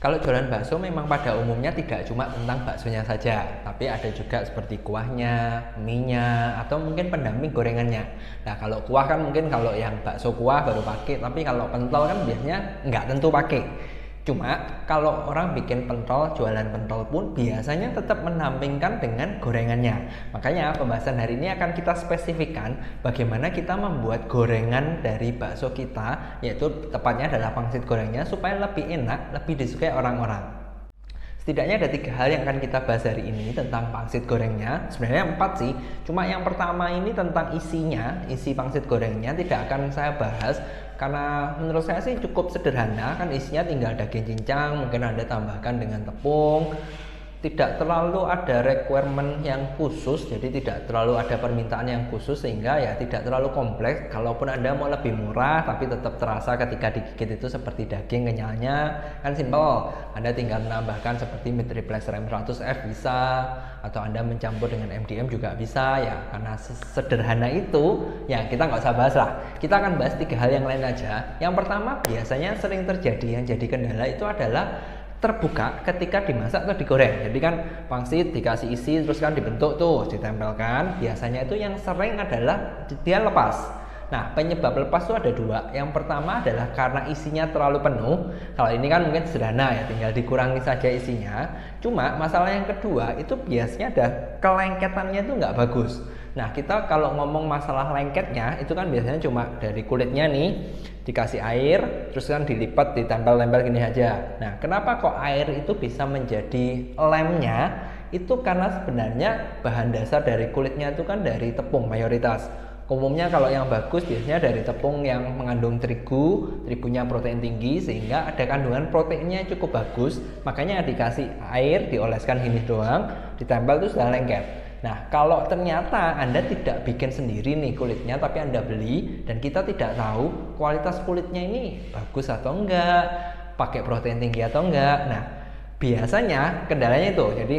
Kalau jualan bakso memang pada umumnya tidak cuma tentang baksonya saja, tapi ada juga seperti kuahnya, mie-nya, atau mungkin pendamping gorengannya. Nah, kalau kuah kan mungkin kalau yang bakso kuah baru pakai, tapi kalau pentol kan biasanya nggak tentu pakai. Cuma kalau orang bikin pentol, jualan pentol pun biasanya tetap menampingkan dengan gorengannya. Makanya pembahasan hari ini akan kita spesifikkan bagaimana kita membuat gorengan dari bakso kita, yaitu tepatnya adalah pangsit gorengnya, supaya lebih enak, lebih disukai orang-orang. Setidaknya ada 3 hal yang akan kita bahas hari ini tentang pangsit gorengnya. Sebenarnya 4 sih, cuma yang pertama ini tentang isinya, isi pangsit gorengnya tidak akan saya bahas karena menurut saya sih cukup sederhana. Kan isinya tinggal daging cincang, mungkin Anda tambahkan dengan tepung. Tidak terlalu ada requirement yang khusus, jadi tidak terlalu ada permintaan yang khusus, sehingga ya tidak terlalu kompleks. Kalaupun Anda mau lebih murah tapi tetap terasa ketika digigit itu seperti daging, kenyalnya kan simple. Anda tinggal menambahkan seperti mid triplex RAM 100F bisa, atau Anda mencampur dengan MDM juga bisa ya. Karena sederhana itu ya kita nggak usah bahas lah. Kita akan bahas 3 hal yang lain aja. Yang pertama, biasanya sering terjadi yang jadi kendala itu adalah terbuka ketika dimasak atau digoreng. Jadi kan pangsit dikasih isi terus kan dibentuk tuh, ditempelkan. Biasanya itu yang sering adalah dia lepas. Nah, penyebab lepas itu ada 2. Yang pertama adalah karena isinya terlalu penuh. Kalau ini kan mungkin sederhana ya, tinggal dikurangi saja isinya. Cuma masalah yang kedua itu biasanya ada kelengketannya itu nggak bagus. Nah, kita kalau ngomong masalah lengketnya itu kan biasanya cuma dari kulitnya nih, dikasih air, terus kan dilipat, ditempel-tempel gini aja. Nah, kenapa kok air itu bisa menjadi lemnya? Itu karena sebenarnya bahan dasar dari kulitnya itu kan dari tepung mayoritas. Umumnya kalau yang bagus biasanya dari tepung yang mengandung terigunya protein tinggi, sehingga ada kandungan proteinnya cukup bagus. Makanya dikasih air, dioleskan gini doang, ditempel itu sudah lengket. Nah, kalau ternyata Anda tidak bikin sendiri nih kulitnya, tapi Anda beli dan kita tidak tahu kualitas kulitnya ini bagus atau enggak, pakai protein tinggi atau enggak. Nah, biasanya kendalanya itu. Jadi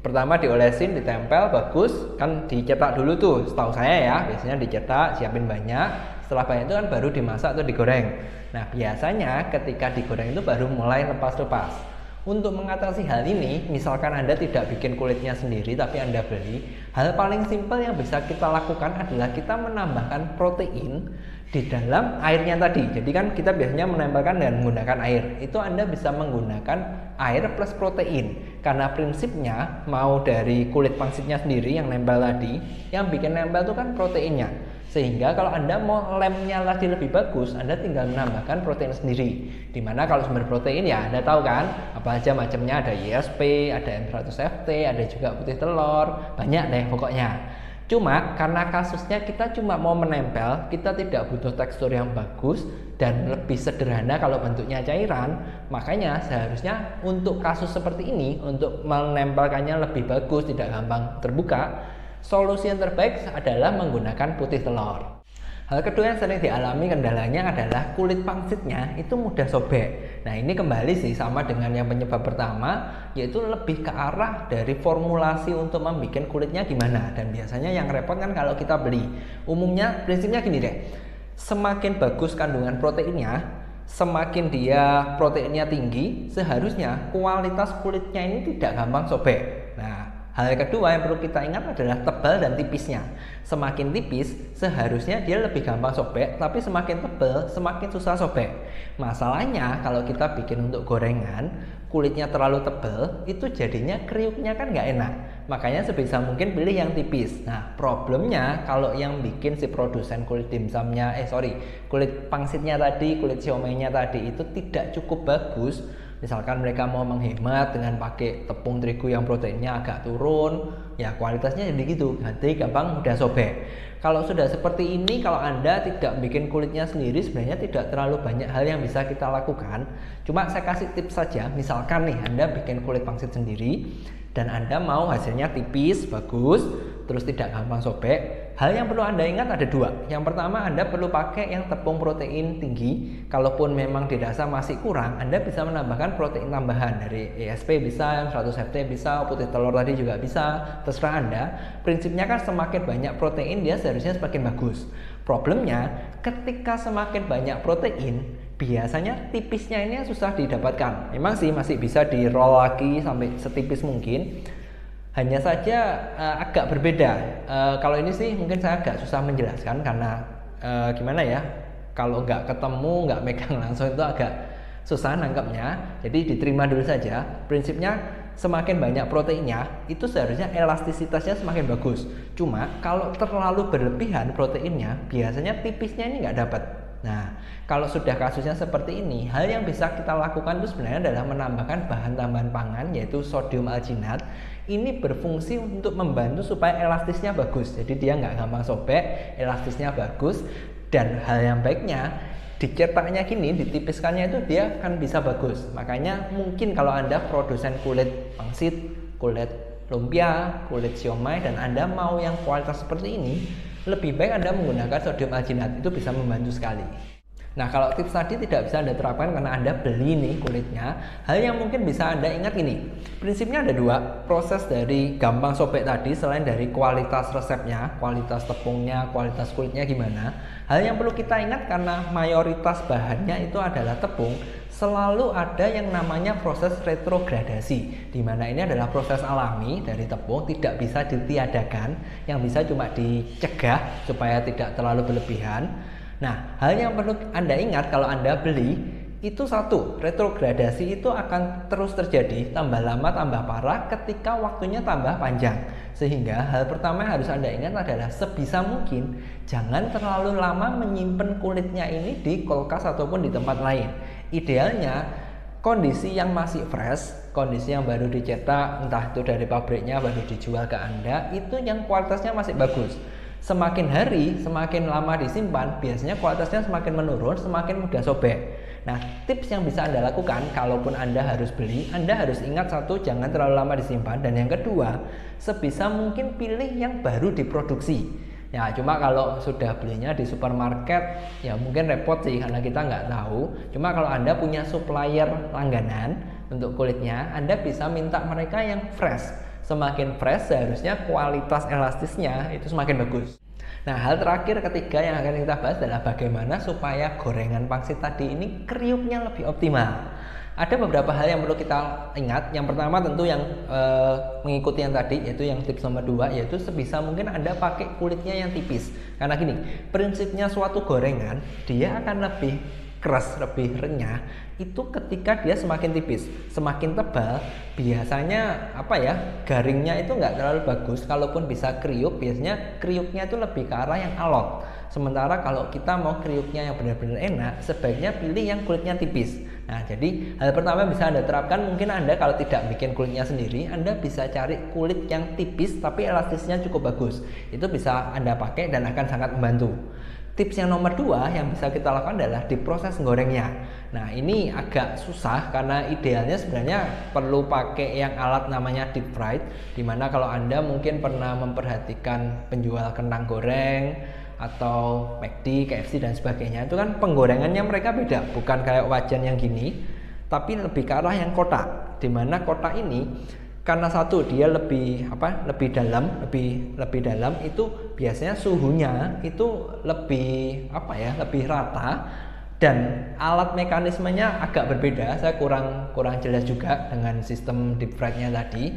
pertama diolesin, ditempel, bagus, kan dicetak dulu tuh. Setahu saya ya, biasanya dicetak, siapin banyak. Setelah banyak itu kan baru dimasak atau digoreng. Nah, biasanya ketika digoreng itu baru mulai lepas-lepas. Untuk mengatasi hal ini, misalkan Anda tidak bikin kulitnya sendiri tapi Anda beli, hal paling simpel yang bisa kita lakukan adalah kita menambahkan protein di dalam airnya tadi. Jadi kan kita biasanya menempelkan dengan menggunakan air. Itu Anda bisa menggunakan air plus protein. Karena prinsipnya mau dari kulit pangsitnya sendiri yang nempel tadi, yang bikin nempel itu kan proteinnya. Sehingga kalau Anda mau lemnya lagi lebih bagus, Anda tinggal menambahkan protein sendiri. Dimana kalau sumber protein ya Anda tahu kan, apa aja macamnya, ada ISP, ada M100FT, ada juga putih telur, banyak deh pokoknya. Cuma karena kasusnya kita cuma mau menempel, kita tidak butuh tekstur yang bagus dan lebih sederhana kalau bentuknya cairan. Makanya seharusnya untuk kasus seperti ini, untuk menempelkannya lebih bagus, tidak gampang terbuka, solusi yang terbaik adalah menggunakan putih telur. Hal kedua yang sering dialami kendalanya adalah kulit pangsitnya itu mudah sobek. Nah, ini kembali sih sama dengan yang penyebab pertama, yaitu lebih ke arah dari formulasi untuk membuat kulitnya gimana. Dan biasanya yang repot kan kalau kita beli. Umumnya prinsipnya gini deh, semakin bagus kandungan proteinnya, semakin dia proteinnya tinggi, seharusnya kualitas kulitnya ini tidak gampang sobek. Nah, hal kedua yang perlu kita ingat adalah tebal dan tipisnya. Semakin tipis, seharusnya dia lebih gampang sobek, tapi semakin tebal, semakin susah sobek. Masalahnya, kalau kita bikin untuk gorengan, kulitnya terlalu tebal, itu jadinya kriuknya kan nggak enak. Makanya sebisa mungkin pilih yang tipis. Nah, problemnya kalau yang bikin si produsen kulit dimsumnya, kulit pangsitnya tadi, kulit siomay-nya tadi itu tidak cukup bagus. Misalkan mereka mau menghemat dengan pakai tepung terigu yang proteinnya agak turun, ya kualitasnya jadi gitu, nanti gampang mudah sobek. Kalau sudah seperti ini, kalau Anda tidak bikin kulitnya sendiri, sebenarnya tidak terlalu banyak hal yang bisa kita lakukan. Cuma saya kasih tips saja, misalkan nih Anda bikin kulit pangsit sendiri dan Anda mau hasilnya tipis, bagus, terus tidak gampang sobek. Hal yang perlu Anda ingat ada 2. Yang pertama, Anda perlu pakai yang tepung protein tinggi. Kalaupun memang dirasa masih kurang, Anda bisa menambahkan protein tambahan dari ESP bisa, 100FT bisa, putih telur tadi juga bisa, terserah Anda. Prinsipnya kan semakin banyak protein dia seharusnya semakin bagus. Problemnya ketika semakin banyak protein, biasanya tipisnya ini susah didapatkan. Memang sih masih bisa di roll lagi sampai setipis mungkin, hanya saja agak berbeda. Kalau ini sih mungkin saya agak susah menjelaskan karena gimana ya, kalau nggak ketemu, nggak megang langsung itu agak susah nangkapnya. Jadi diterima dulu saja. Prinsipnya semakin banyak proteinnya itu seharusnya elastisitasnya semakin bagus. Cuma kalau terlalu berlebihan proteinnya, biasanya tipisnya ini nggak dapat. Nah, kalau sudah kasusnya seperti ini, hal yang bisa kita lakukan itu sebenarnya adalah menambahkan bahan tambahan pangan, yaitu sodium alginat. Ini berfungsi untuk membantu supaya elastisnya bagus. Jadi dia nggak gampang sobek, elastisnya bagus. Dan hal yang baiknya, dicetaknya gini, ditipiskannya itu dia akan bisa bagus. Makanya mungkin kalau Anda produsen kulit pangsit, kulit lumpia, kulit siomay, dan Anda mau yang kualitas seperti ini, lebih baik Anda menggunakan sodium alginat. Itu bisa membantu sekali. Nah, kalau tips tadi tidak bisa Anda terapkan karena Anda beli nih kulitnya, hal yang mungkin bisa Anda ingat gini, prinsipnya ada dua. Proses dari gampang sobek tadi, selain dari kualitas resepnya, kualitas tepungnya, kualitas kulitnya gimana, hal yang perlu kita ingat karena mayoritas bahannya itu adalah tepung, selalu ada yang namanya proses retrogradasi, di mana ini adalah proses alami dari tepung, tidak bisa ditiadakan, yang bisa cuma dicegah supaya tidak terlalu berlebihan. Nah, hal yang perlu Anda ingat kalau Anda beli itu satu, retrogradasi itu akan terus terjadi, tambah lama tambah parah ketika waktunya tambah panjang. Sehingga hal pertama yang harus Anda ingat adalah sebisa mungkin jangan terlalu lama menyimpan kulitnya ini di kulkas ataupun di tempat lain. Idealnya kondisi yang masih fresh, kondisi yang baru dicetak, entah itu dari pabriknya baru dijual ke Anda, itu yang kualitasnya masih bagus. Semakin hari, semakin lama disimpan, biasanya kualitasnya semakin menurun, semakin mudah sobek. Nah, tips yang bisa Anda lakukan, kalaupun Anda harus beli, Anda harus ingat satu, jangan terlalu lama disimpan. Dan yang kedua, sebisa mungkin pilih yang baru diproduksi. Ya, cuma kalau sudah belinya di supermarket, ya mungkin repot sih, karena kita nggak tahu. Cuma kalau Anda punya supplier langganan untuk kulitnya, Anda bisa minta mereka yang fresh. Semakin fresh seharusnya kualitas elastisnya itu semakin bagus. Nah, hal terakhir ketiga yang akan kita bahas adalah bagaimana supaya gorengan pangsit tadi ini kriuknya lebih optimal. Ada beberapa hal yang perlu kita ingat. Yang pertama tentu yang mengikuti yang tadi, yaitu yang tips nomor 2, yaitu sebisa mungkin Anda pakai kulitnya yang tipis. Karena gini, prinsipnya suatu gorengan dia akan lebih keras, lebih renyah itu ketika dia semakin tipis. Semakin tebal biasanya garingnya itu nggak terlalu bagus. Kalaupun bisa kriuk, biasanya kriuknya itu lebih ke arah yang alot. Sementara kalau kita mau kriuknya yang benar-benar enak, sebaiknya pilih yang kulitnya tipis. Nah, jadi hal pertama yang bisa Anda terapkan, mungkin Anda kalau tidak bikin kulitnya sendiri, Anda bisa cari kulit yang tipis tapi elastisnya cukup bagus. Itu bisa Anda pakai dan akan sangat membantu. Tips yang nomor 2 yang bisa kita lakukan adalah di proses gorengnya. Nah, ini agak susah karena idealnya sebenarnya perlu pakai yang alat namanya deep fried, dimana kalau Anda mungkin pernah memperhatikan penjual kentang goreng atau McD, KFC dan sebagainya, itu kan penggorengannya mereka beda, bukan kayak wajan yang gini, tapi lebih ke arah yang kotak, dimana kotak ini karena satu dia lebih dalam itu biasanya suhunya itu lebih rata dan alat mekanismenya agak berbeda. Saya kurang jelas juga dengan sistem deep fried-nya tadi,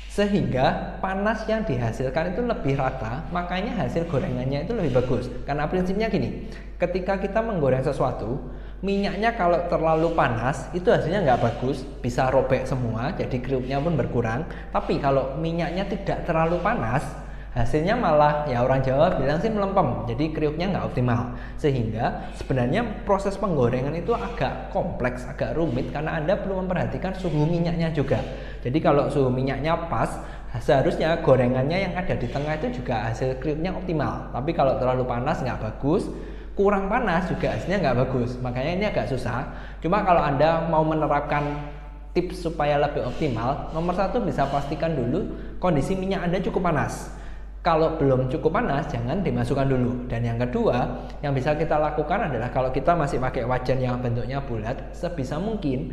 sehingga panas yang dihasilkan itu lebih rata, makanya hasil gorengannya itu lebih bagus. Karena prinsipnya gini, ketika kita menggoreng sesuatu, minyaknya kalau terlalu panas itu hasilnya nggak bagus, bisa robek semua, jadi kriuknya pun berkurang. Tapi kalau minyaknya tidak terlalu panas, hasilnya malah ya orang Jawa bilang sih melempem, jadi kriuknya nggak optimal. Sehingga sebenarnya proses penggorengan itu agak kompleks, agak rumit karena Anda perlu memperhatikan suhu minyaknya juga. Jadi kalau suhu minyaknya pas, seharusnya gorengannya yang ada di tengah itu juga hasil kriuknya optimal. Tapi kalau terlalu panas nggak bagus, kurang panas juga hasilnya nggak bagus. Makanya ini agak susah. Cuma kalau Anda mau menerapkan tips supaya lebih optimal, nomor 1 bisa pastikan dulu kondisi minyak Anda cukup panas. Kalau belum cukup panas, jangan dimasukkan dulu. Dan yang kedua, yang bisa kita lakukan adalah kalau kita masih pakai wajan yang bentuknya bulat, sebisa mungkin,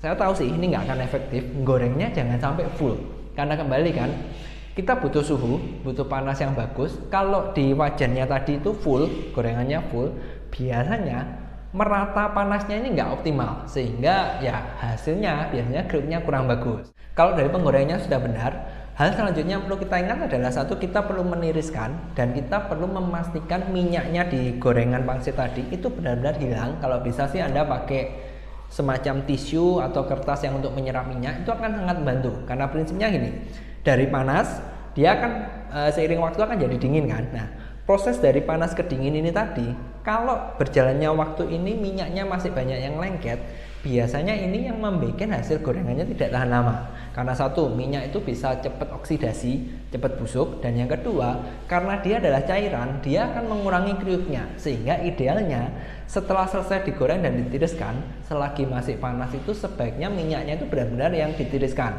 saya tahu sih ini nggak akan efektif, gorengnya jangan sampai full. Karena kembali kan, kita butuh suhu, butuh panas yang bagus. Kalau di wajannya tadi itu full, gorengannya full, biasanya merata panasnya ini nggak optimal, sehingga ya hasilnya biasanya kriuknya kurang bagus. Kalau dari penggorengannya sudah benar, hal selanjutnya yang perlu kita ingat adalah satu, kita perlu meniriskan dan kita perlu memastikan minyaknya di gorengan pangsit tadi itu benar-benar hilang. Kalau bisa sih Anda pakai semacam tisu atau kertas yang untuk menyerap minyak, itu akan sangat membantu. Karena prinsipnya gini, dari panas dia akan seiring waktu akan jadi dingin kan. Nah, proses dari panas ke dingin ini tadi, kalau berjalannya waktu ini minyaknya masih banyak yang lengket, biasanya ini yang membuat hasil gorengannya tidak tahan lama. Karena satu, minyak itu bisa cepat oksidasi, cepat busuk, dan yang kedua, karena dia adalah cairan, dia akan mengurangi kriuknya. Sehingga idealnya setelah selesai digoreng dan ditiriskan, selagi masih panas itu sebaiknya minyaknya itu benar-benar yang ditiriskan.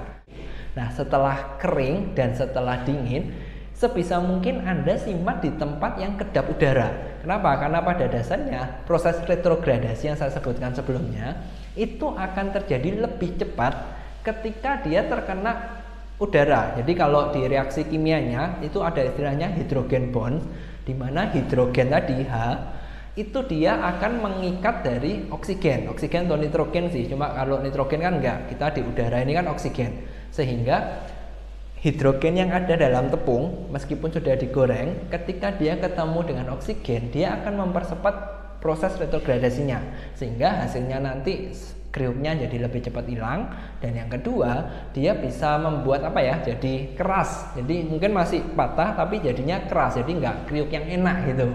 Nah, setelah kering dan setelah dingin, sebisa mungkin Anda simpan di tempat yang kedap udara. Kenapa? Karena pada dasarnya proses retrogradasi yang saya sebutkan sebelumnya itu akan terjadi lebih cepat ketika dia terkena udara. Jadi kalau di reaksi kimianya itu ada istilahnya hidrogen bond, di mana hidrogen tadi H itu dia akan mengikat dari oksigen atau nitrogen sih. Cuma kalau nitrogen kan enggak, kita di udara ini kan oksigen. Sehingga hidrogen yang ada dalam tepung meskipun sudah digoreng, ketika dia ketemu dengan oksigen, dia akan mempercepat proses retrogradasinya, sehingga hasilnya nanti kriuknya jadi lebih cepat hilang. Dan yang kedua, dia bisa membuat apa ya, jadi keras. Jadi mungkin masih patah tapi jadinya keras, jadi nggak kriuk yang enak gitu.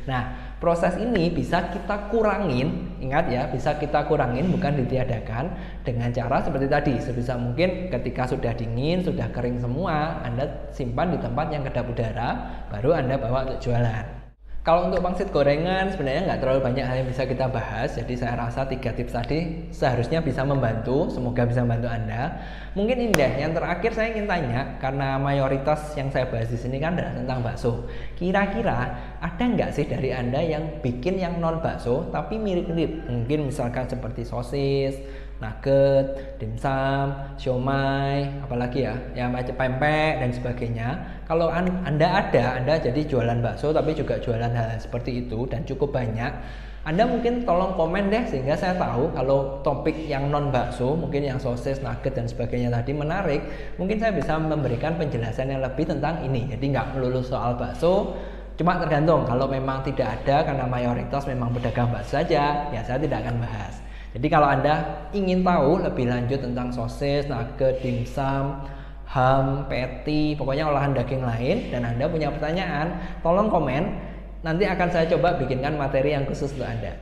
Nah, proses ini bisa kita kurangin, ingat ya, bisa kita kurangin bukan ditiadakan, dengan cara seperti tadi. Sebisa mungkin ketika sudah dingin, sudah kering semua, Anda simpan di tempat yang kedap udara, baru Anda bawa untuk jualan. Kalau untuk pangsit gorengan sebenarnya nggak terlalu banyak hal yang bisa kita bahas, jadi saya rasa 3 tips tadi seharusnya bisa membantu, semoga bisa membantu Anda. Mungkin ini deh, yang terakhir saya ingin tanya, karena mayoritas yang saya bahas di sini kan adalah tentang bakso. Kira-kira ada nggak sih dari Anda yang bikin yang non bakso tapi mirip-mirip? Mungkin misalkan seperti sosis, nugget, dimsum, siomay, apalagi ya macam pempek dan sebagainya. Kalau Anda jadi jualan bakso tapi juga jualan hal seperti itu dan cukup banyak, Anda mungkin tolong komen deh, sehingga saya tahu kalau topik yang non bakso, mungkin yang sosis, nugget dan sebagainya tadi menarik, mungkin saya bisa memberikan penjelasan yang lebih tentang ini. Jadi nggak melulu soal bakso, cuma tergantung. Kalau memang tidak ada karena mayoritas memang pedagang bakso saja, ya saya tidak akan bahas. Jadi kalau Anda ingin tahu lebih lanjut tentang sosis, nugget, dimsum, ham, patty, pokoknya olahan daging lain, dan Anda punya pertanyaan, tolong komen. Nanti akan saya coba bikinkan materi yang khusus untuk Anda.